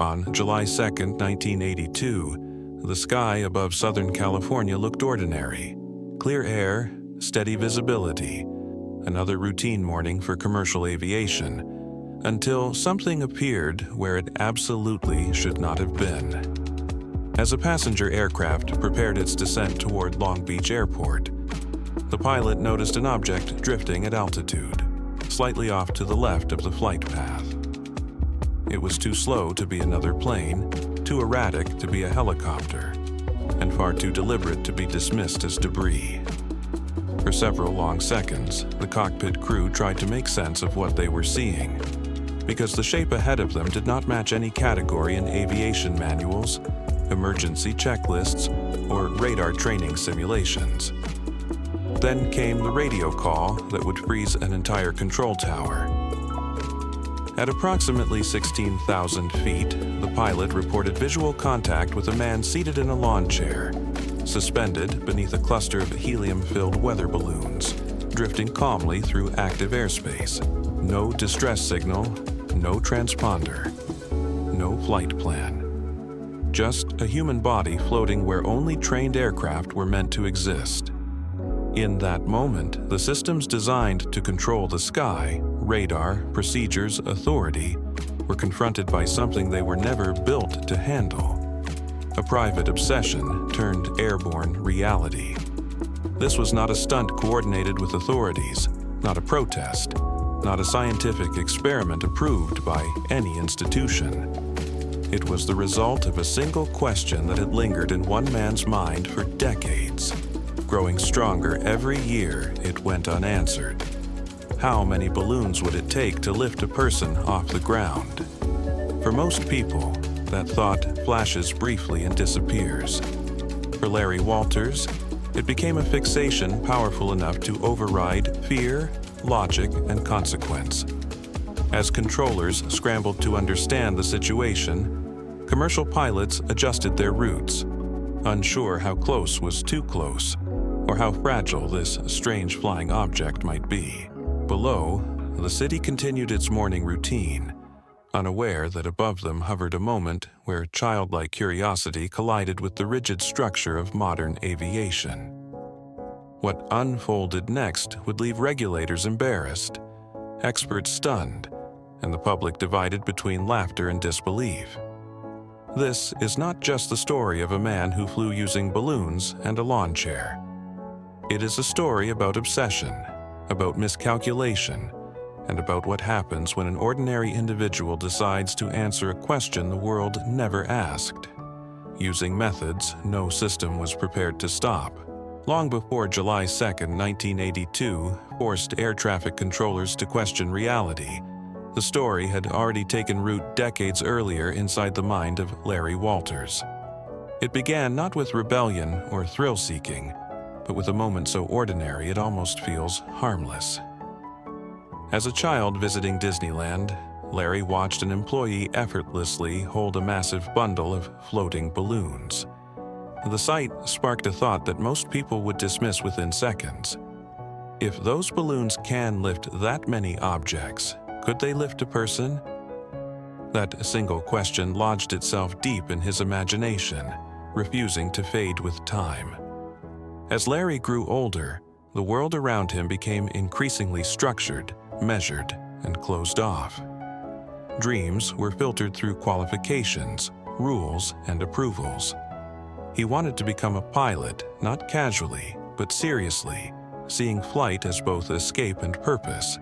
On July 2, 1982, the sky above Southern California looked ordinary. Clear air, steady visibility, another routine morning for commercial aviation, until something appeared where it absolutely should not have been. As a passenger aircraft prepared its descent toward Long Beach Airport, the pilot noticed an object drifting at altitude, slightly off to the left of the flight path. It was too slow to be another plane, too erratic to be a helicopter, and far too deliberate to be dismissed as debris. For several long seconds, the cockpit crew tried to make sense of what they were seeing, because the shape ahead of them did not match any category in aviation manuals, emergency checklists, or radar training simulations. Then came the radio call that would freeze an entire control tower. At approximately 16,000 feet, the pilot reported visual contact with a man seated in a lawn chair, suspended beneath a cluster of helium-filled weather balloons, drifting calmly through active airspace. No distress signal, no transponder, no flight plan. Just a human body floating where only trained aircraft were meant to exist. In that moment, the systems designed to control the sky, radar, procedures, authority, were confronted by something they were never built to handle. A private obsession turned airborne reality. This was not a stunt coordinated with authorities, not a protest, not a scientific experiment approved by any institution. It was the result of a single question that had lingered in one man's mind for decades, growing stronger every year it went unanswered. How many balloons would it take to lift a person off the ground? For most people, that thought flashes briefly and disappears. For Larry Walters, it became a fixation powerful enough to override fear, logic, and consequence. As controllers scrambled to understand the situation, commercial pilots adjusted their routes, unsure how close was too close, or how fragile this strange flying object might be. Below, the city continued its morning routine, unaware that above them hovered a moment where childlike curiosity collided with the rigid structure of modern aviation. What unfolded next would leave regulators embarrassed, experts stunned, and the public divided between laughter and disbelief. This is not just the story of a man who flew using balloons and a lawn chair. It is a story about obsession, about miscalculation, and about what happens when an ordinary individual decides to answer a question the world never asked, using methods no system was prepared to stop. Long before July 2, 1982, forced air traffic controllers to question reality, the story had already taken root decades earlier inside the mind of Larry Walters. It began not with rebellion or thrill-seeking, but with a moment so ordinary it almost feels harmless. As a child visiting Disneyland, Larry watched an employee effortlessly hold a massive bundle of floating balloons. The sight sparked a thought that most people would dismiss within seconds. If those balloons can lift that many objects, could they lift a person? That single question lodged itself deep in his imagination, refusing to fade with time. As Larry grew older, the world around him became increasingly structured, measured, and closed off. Dreams were filtered through qualifications, rules, and approvals. He wanted to become a pilot, not casually, but seriously, seeing flight as both escape and purpose.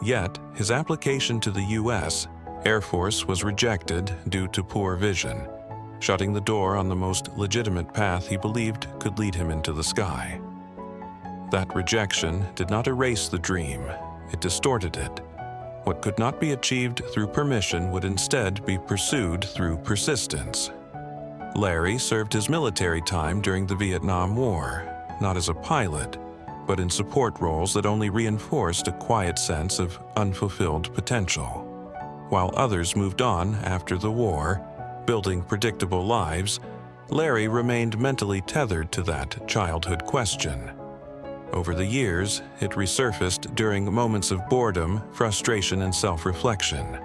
Yet, his application to the U.S. Air Force was rejected due to poor vision, shutting the door on the most legitimate path he believed could lead him into the sky. That rejection did not erase the dream, it distorted it. What could not be achieved through permission would instead be pursued through persistence. Larry served his military time during the Vietnam War, not as a pilot, but in support roles that only reinforced a quiet sense of unfulfilled potential. While others moved on after the war, building predictable lives, Larry remained mentally tethered to that childhood question. Over the years, it resurfaced during moments of boredom, frustration, and self-reflection.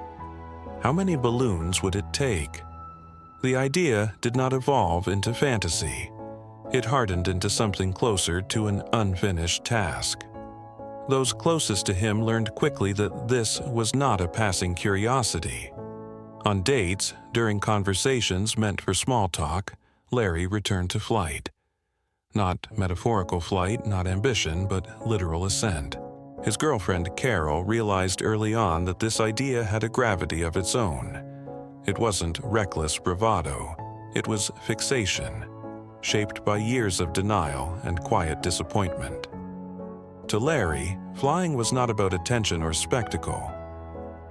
How many balloons would it take? The idea did not evolve into fantasy. It hardened into something closer to an unfinished task. Those closest to him learned quickly that this was not a passing curiosity. On dates, during conversations meant for small talk, Larry returned to flight. Not metaphorical flight, not ambition, but literal ascent. His girlfriend, Carol, realized early on that this idea had a gravity of its own. It wasn't reckless bravado. It was fixation, shaped by years of denial and quiet disappointment. To Larry, flying was not about attention or spectacle.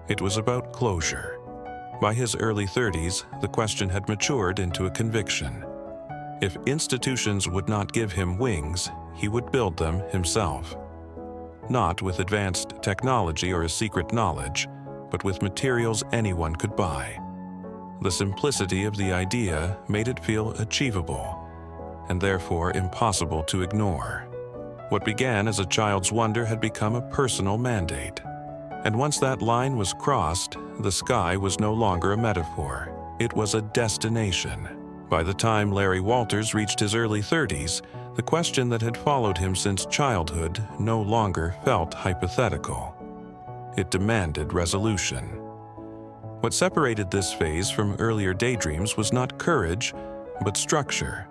It was about closure. By his early 30s, the question had matured into a conviction. If institutions would not give him wings, he would build them himself. Not with advanced technology or a secret knowledge, but with materials anyone could buy. The simplicity of the idea made it feel achievable, and therefore impossible to ignore. What began as a child's wonder had become a personal mandate. And once that line was crossed, the sky was no longer a metaphor. It was a destination. By the time Larry Walters reached his early 30s, the question that had followed him since childhood no longer felt hypothetical. It demanded resolution. What separated this phase from earlier daydreams was not courage, but structure.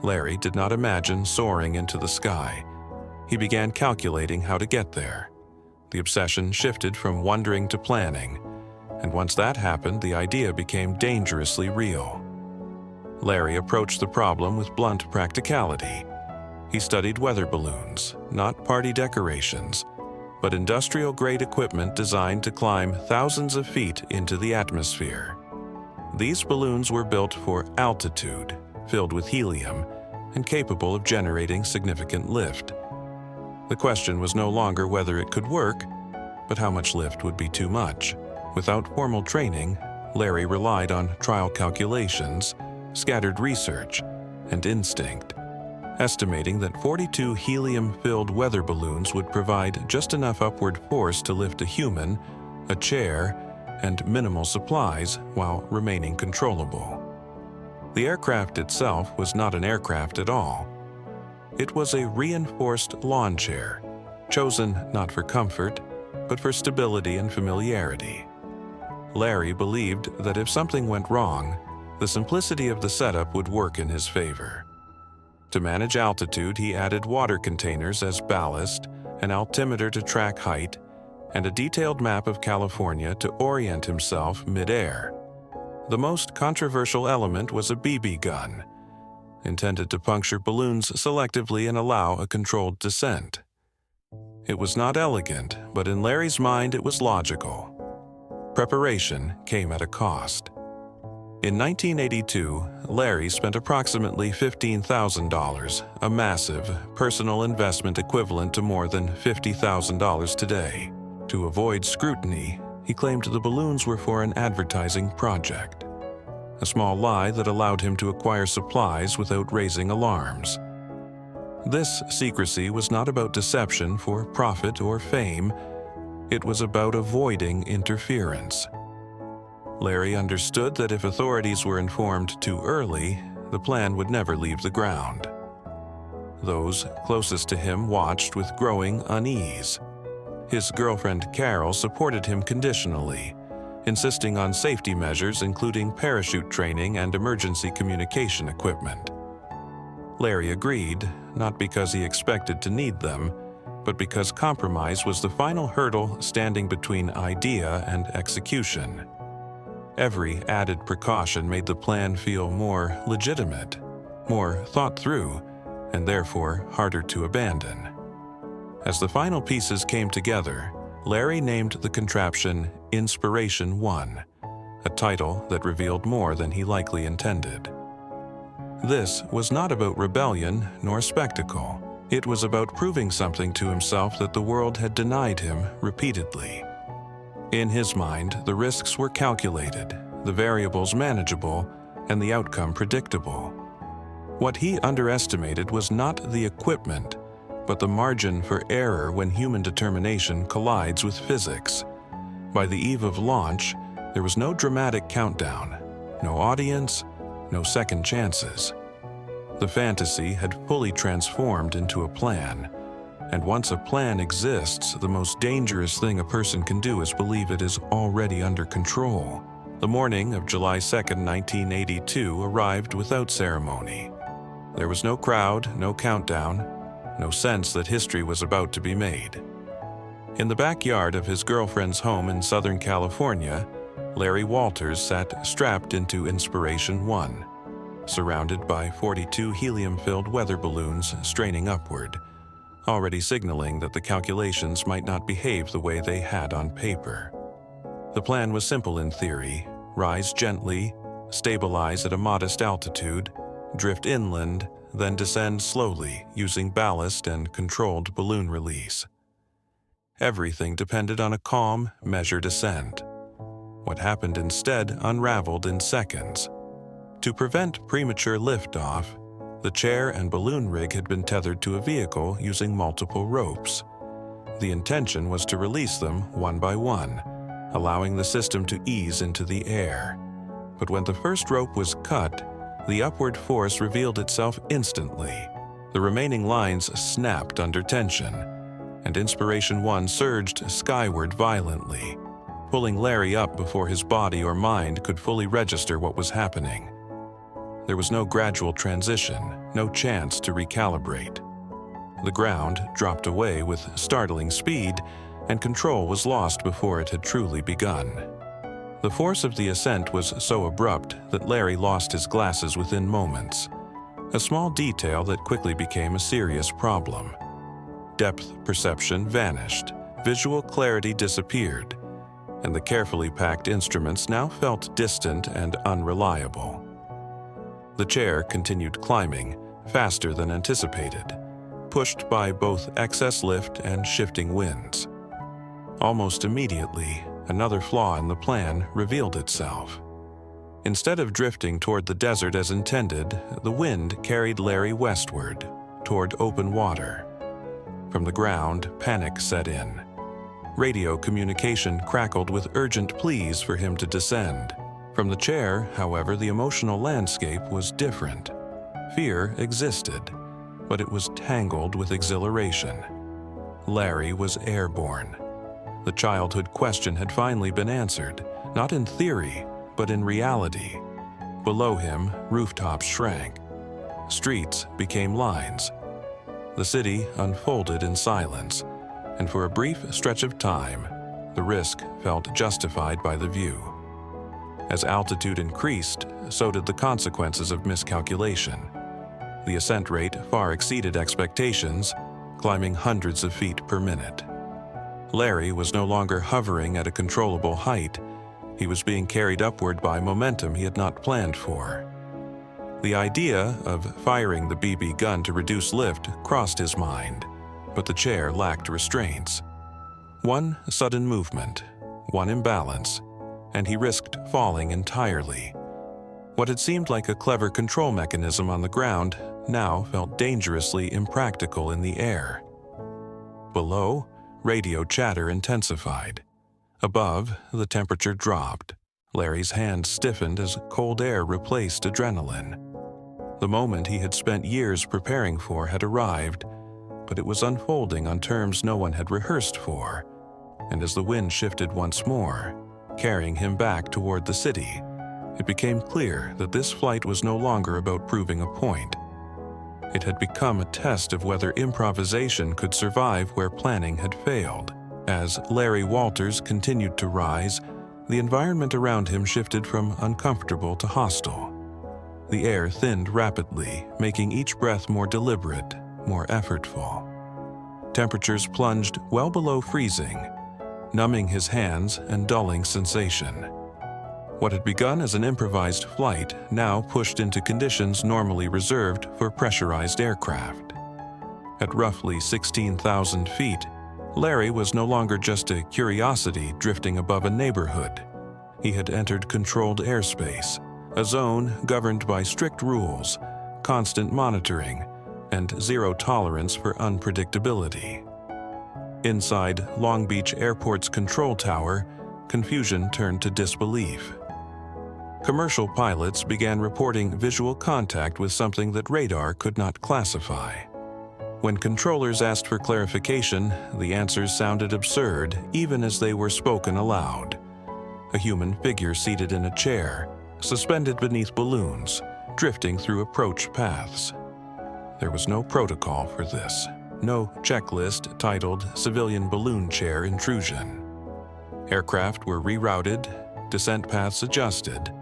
Larry did not imagine soaring into the sky. He began calculating how to get there. The obsession shifted from wondering to planning, and once that happened, the idea became dangerously real. Larry approached the problem with blunt practicality. He studied weather balloons, not party decorations, but industrial-grade equipment designed to climb thousands of feet into the atmosphere. These balloons were built for altitude, filled with helium, and capable of generating significant lift. The question was no longer whether it could work, but how much lift would be too much. Without formal training, Larry relied on trial calculations, scattered research, and instinct, estimating that 42 helium-filled weather balloons would provide just enough upward force to lift a human, a chair, and minimal supplies while remaining controllable. The aircraft itself was not an aircraft at all. It was a reinforced lawn chair, chosen not for comfort, but for stability and familiarity. Larry believed that if something went wrong, the simplicity of the setup would work in his favor. To manage altitude, he added water containers as ballast, an altimeter to track height, and a detailed map of California to orient himself mid-air. The most controversial element was a BB gun, intended to puncture balloons selectively and allow a controlled descent. It was not elegant, but in Larry's mind it was logical. Preparation came at a cost. In 1982, Larry spent approximately $15,000, a massive personal investment equivalent to more than $50,000 today. To avoid scrutiny, he claimed the balloons were for an advertising project, a small lie that allowed him to acquire supplies without raising alarms. This secrecy was not about deception for profit or fame. It was about avoiding interference. Larry understood that if authorities were informed too early, the plan would never leave the ground. Those closest to him watched with growing unease. His girlfriend Carol supported him conditionally, insisting on safety measures including parachute training and emergency communication equipment. Larry agreed, not because he expected to need them, but because compromise was the final hurdle standing between idea and execution. Every added precaution made the plan feel more legitimate, more thought through, and therefore harder to abandon. As the final pieces came together, Larry named the contraption Inspiration 1, a title that revealed more than he likely intended. This was not about rebellion nor spectacle. It was about proving something to himself that the world had denied him repeatedly. In his mind, the risks were calculated, the variables manageable, and the outcome predictable. What he underestimated was not the equipment, but the margin for error when human determination collides with physics. By the eve of launch, There was no dramatic countdown, no audience, no second chances. The fantasy had fully transformed into a plan, and once a plan exists, the most dangerous thing a person can do is believe it is already under control. The morning of July 2nd, 1982 arrived without ceremony. There was no crowd, no countdown, no sense that history was about to be made. In the backyard of his girlfriend's home in Southern California, Larry Walters sat strapped into Inspiration 1, surrounded by 42 helium-filled weather balloons straining upward, already signaling that the calculations might not behave the way they had on paper. The plan was simple in theory: rise gently, stabilize at a modest altitude, drift inland, then descend slowly using ballast and controlled balloon release. Everything depended on a calm, measured ascent. What happened instead unraveled in seconds. To prevent premature liftoff, the chair and balloon rig had been tethered to a vehicle using multiple ropes. The intention was to release them one by one, allowing the system to ease into the air. But when the first rope was cut, the upward force revealed itself instantly. The remaining lines snapped under tension, and Inspiration 1 surged skyward violently, pulling Larry up before his body or mind could fully register what was happening. There was no gradual transition, no chance to recalibrate. The ground dropped away with startling speed, and control was lost before it had truly begun. The force of the ascent was so abrupt that Larry lost his glasses within moments, a small detail that quickly became a serious problem. Depth perception vanished, visual clarity disappeared, and the carefully packed instruments now felt distant and unreliable. The chair continued climbing, faster than anticipated, pushed by both excess lift and shifting winds. Almost immediately, another flaw in the plan revealed itself. Instead of drifting toward the desert as intended, the wind carried Larry westward, toward open water. From the ground, panic set in. Radio communication crackled with urgent pleas for him to descend. From the chair, however, the emotional landscape was different. Fear existed, but it was tangled with exhilaration. Larry was airborne. The childhood question had finally been answered, not in theory, but in reality. Below him, rooftops shrank. Streets became lines. The city unfolded in silence, and for a brief stretch of time, the risk felt justified by the view. As altitude increased, so did the consequences of miscalculation. The ascent rate far exceeded expectations, climbing hundreds of feet per minute. Larry was no longer hovering at a controllable height. He was being carried upward by momentum he had not planned for. The idea of firing the BB gun to reduce lift crossed his mind, but the chair lacked restraints. One sudden movement, one imbalance, and he risked falling entirely. What had seemed like a clever control mechanism on the ground now felt dangerously impractical in the air. Below, radio chatter intensified. Above, the temperature dropped. Larry's hand stiffened as cold air replaced adrenaline. The moment he had spent years preparing for had arrived, but it was unfolding on terms no one had rehearsed for. And as the wind shifted once more, carrying him back toward the city, it became clear that this flight was no longer about proving a point. It had become a test of whether improvisation could survive where planning had failed. As Larry Walters continued to rise, the environment around him shifted from uncomfortable to hostile. The air thinned rapidly, making each breath more deliberate, more effortful. Temperatures plunged well below freezing, numbing his hands and dulling sensation. What had begun as an improvised flight now pushed into conditions normally reserved for pressurized aircraft. At roughly 16,000 feet, Larry was no longer just a curiosity drifting above a neighborhood. He had entered controlled airspace, a zone governed by strict rules, constant monitoring, and zero tolerance for unpredictability. Inside Long Beach Airport's control tower, confusion turned to disbelief. Commercial pilots began reporting visual contact with something that radar could not classify. When controllers asked for clarification, the answers sounded absurd even as they were spoken aloud. A human figure seated in a chair, suspended beneath balloons, drifting through approach paths. There was no protocol for this, no checklist titled Civilian Balloon Chair Intrusion. Aircraft were rerouted, descent paths adjusted,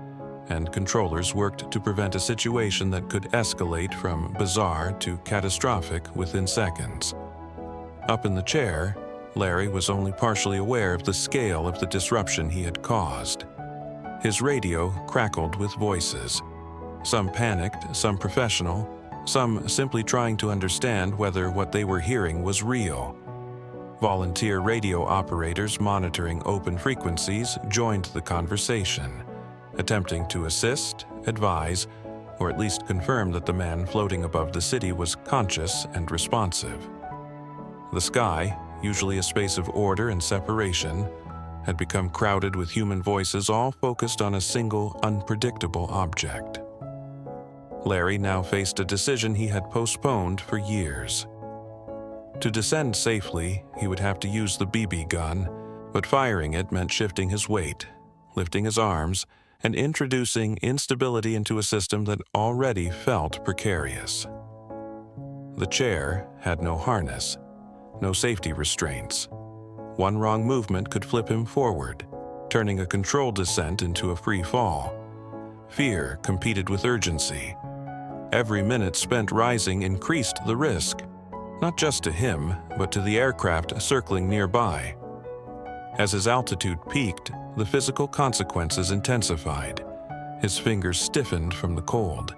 and controllers worked to prevent a situation that could escalate from bizarre to catastrophic within seconds. Up in the chair, Larry was only partially aware of the scale of the disruption he had caused. His radio crackled with voices, some panicked, some professional, some simply trying to understand whether what they were hearing was real. Volunteer radio operators monitoring open frequencies joined the conversation, attempting to assist, advise, or at least confirm that the man floating above the city was conscious and responsive. The sky, usually a space of order and separation, had become crowded with human voices all focused on a single, unpredictable object. Larry now faced a decision he had postponed for years. To descend safely, he would have to use the BB gun, but firing it meant shifting his weight, lifting his arms, and introducing instability into a system that already felt precarious. The chair had no harness, no safety restraints. One wrong movement could flip him forward, turning a controlled descent into a free fall. Fear competed with urgency. Every minute spent rising increased the risk, not just to him, but to the aircraft circling nearby. As his altitude peaked, the physical consequences intensified. His fingers stiffened from the cold.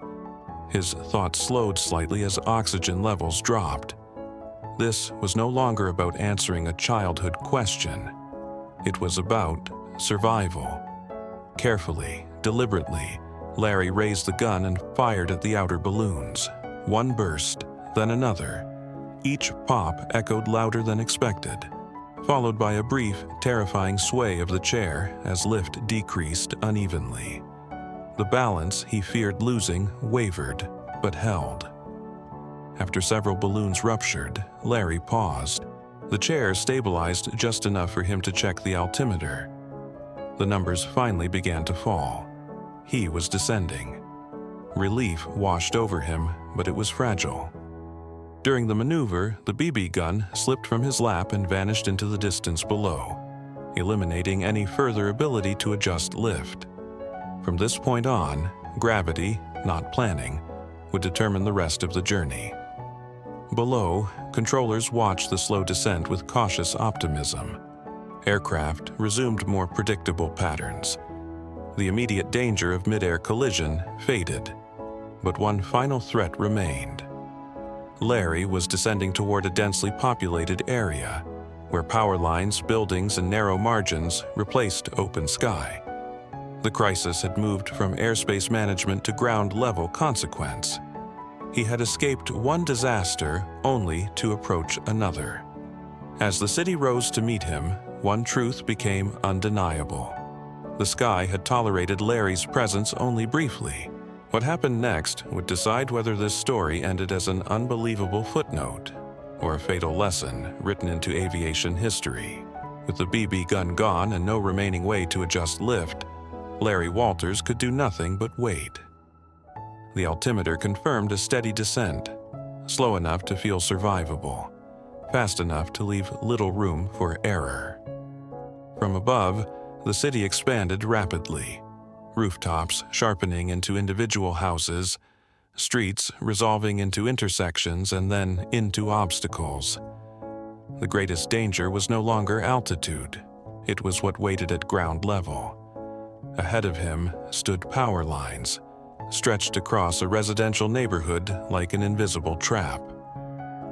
His thoughts slowed slightly as oxygen levels dropped. This was no longer about answering a childhood question. It was about survival. Carefully, deliberately, Larry raised the gun and fired at the outer balloons. One burst, then another. Each pop echoed louder than expected, followed by a brief, terrifying sway of the chair as lift decreased unevenly. The balance he feared losing wavered, but held. After several balloons ruptured, Larry paused. The chair stabilized just enough for him to check the altimeter. The numbers finally began to fall. He was descending. Relief washed over him, but it was fragile. During the maneuver, the BB gun slipped from his lap and vanished into the distance below, eliminating any further ability to adjust lift. From this point on, gravity, not planning, would determine the rest of the journey. Below, controllers watched the slow descent with cautious optimism. Aircraft resumed more predictable patterns. The immediate danger of mid-air collision faded, but one final threat remained. Larry was descending toward a densely populated area, where power lines, buildings, and narrow margins replaced open sky. The crisis had moved from airspace management to ground-level consequence. He had escaped one disaster only to approach another. As the city rose to meet him, one truth became undeniable. The sky had tolerated Larry's presence only briefly. What happened next would decide whether this story ended as an unbelievable footnote or a fatal lesson written into aviation history. With the BB gun gone and no remaining way to adjust lift, Larry Walters could do nothing but wait. The altimeter confirmed a steady descent, slow enough to feel survivable, fast enough to leave little room for error. From above, the city expanded rapidly. Rooftops sharpening into individual houses, streets resolving into intersections and then into obstacles. The greatest danger was no longer altitude. It was what waited at ground level. Ahead of him stood power lines, stretched across a residential neighborhood like an invisible trap.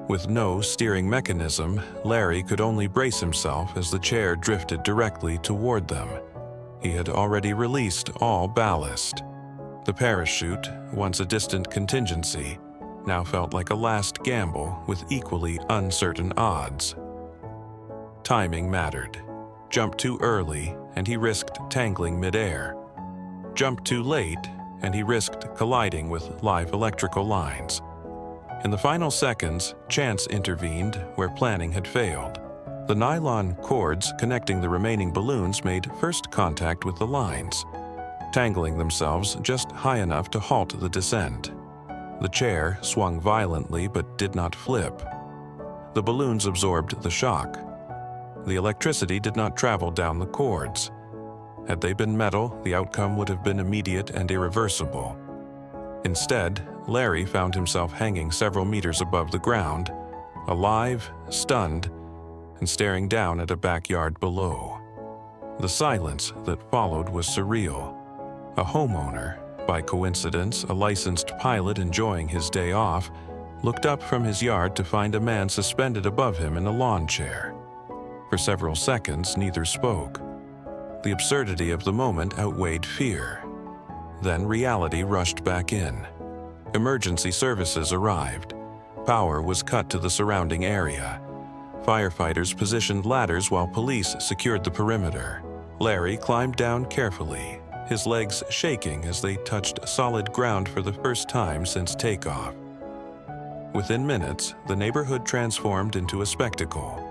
With no steering mechanism, Larry could only brace himself as the chair drifted directly toward them. He had already released all ballast. The parachute, once a distant contingency, now felt like a last gamble with equally uncertain odds. Timing mattered. Jump too early, and he risked tangling midair. Jump too late, and he risked colliding with live electrical lines. In the final seconds, chance intervened where planning had failed. The nylon cords connecting the remaining balloons made first contact with the lines, tangling themselves just high enough to halt the descent. The chair swung violently but did not flip. The balloons absorbed the shock. The electricity did not travel down the cords. Had they been metal, the outcome would have been immediate and irreversible. Instead, Larry found himself hanging several meters above the ground, alive, stunned, and staring down at a backyard below. The silence that followed was surreal. A homeowner, by coincidence a licensed pilot enjoying his day off, looked up from his yard to find a man suspended above him in a lawn chair. For several seconds, neither spoke. The absurdity of the moment outweighed fear. Then reality rushed back in. Emergency services arrived. Power was cut to the surrounding area. Firefighters positioned ladders while police secured the perimeter. Larry climbed down carefully, his legs shaking as they touched solid ground for the first time since takeoff. Within minutes, the neighborhood transformed into a spectacle.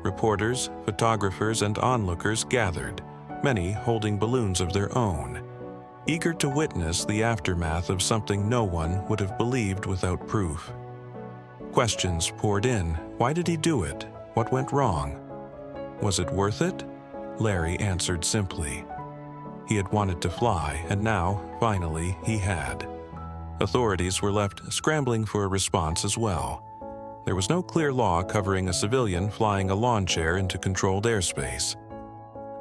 Reporters, photographers, and onlookers gathered, many holding balloons of their own, eager to witness the aftermath of something no one would have believed without proof. Questions poured in. Why did he do it? What went wrong? Was it worth it? Larry answered simply. He had wanted to fly, and now, finally, he had. Authorities were left scrambling for a response as well. There was no clear law covering a civilian flying a lawn chair into controlled airspace.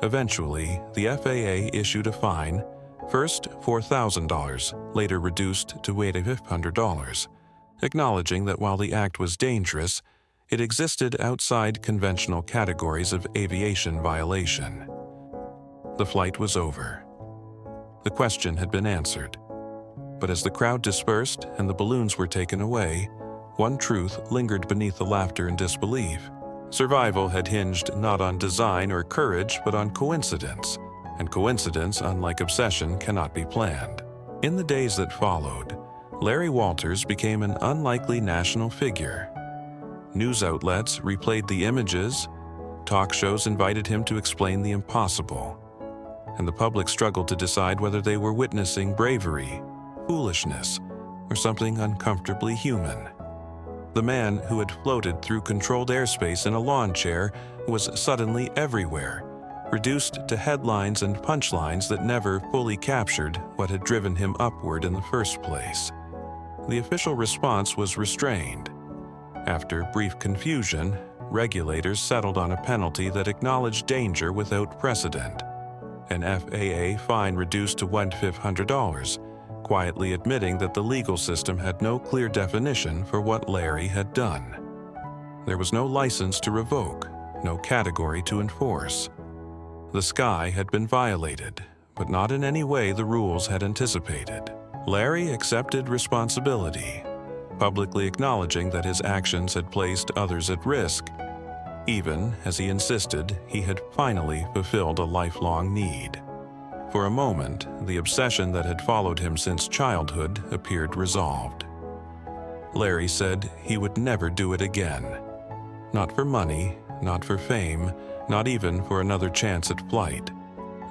Eventually, the FAA issued a fine, first $4,000, later reduced to $8,500, acknowledging that while the act was dangerous, it existed outside conventional categories of aviation violation. The flight was over. The question had been answered. But as the crowd dispersed and the balloons were taken away, one truth lingered beneath the laughter and disbelief. Survival had hinged not on design or courage, but on coincidence, and coincidence, unlike obsession, cannot be planned. In the days that followed, Larry Walters became an unlikely national figure. News outlets replayed the images, talk shows invited him to explain the impossible, and the public struggled to decide whether they were witnessing bravery, foolishness, or something uncomfortably human. The man who had floated through controlled airspace in a lawn chair was suddenly everywhere, reduced to headlines and punchlines that never fully captured what had driven him upward in the first place. The official response was restrained. After brief confusion, regulators settled on a penalty that acknowledged danger without precedent. An FAA fine reduced to $1,500, quietly admitting that the legal system had no clear definition for what Larry had done. There was no license to revoke, no category to enforce. The sky had been violated, but not in any way the rules had anticipated. Larry accepted responsibility, publicly acknowledging that his actions had placed others at risk, even as he insisted he had finally fulfilled a lifelong need. For a moment, the obsession that had followed him since childhood appeared resolved. Larry said he would never do it again. Not for money, not for fame, not even for another chance at flight.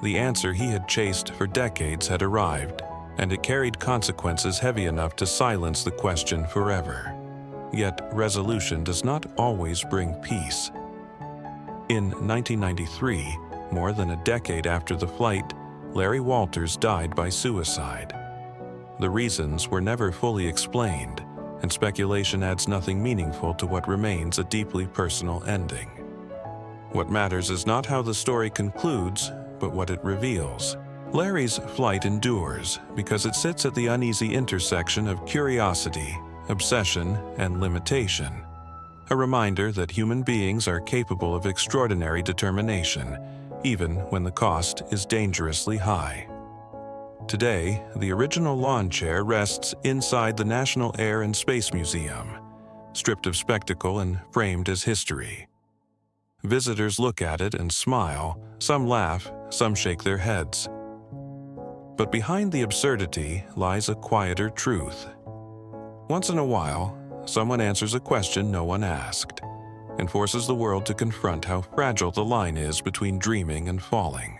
The answer he had chased for decades had arrived, and it carried consequences heavy enough to silence the question forever. Yet resolution does not always bring peace. In 1993, more than a decade after the flight, Larry Walters died by suicide. The reasons were never fully explained, and speculation adds nothing meaningful to what remains a deeply personal ending. What matters is not how the story concludes, but what it reveals. Larry's flight endures because it sits at the uneasy intersection of curiosity, obsession, and limitation. A reminder that human beings are capable of extraordinary determination, even when the cost is dangerously high. Today, the original lawn chair rests inside the National Air and Space Museum, stripped of spectacle and framed as history. Visitors look at it and smile, some laugh, some shake their heads. But behind the absurdity lies a quieter truth. Once in a while, someone answers a question no one asked, and forces the world to confront how fragile the line is between dreaming and falling.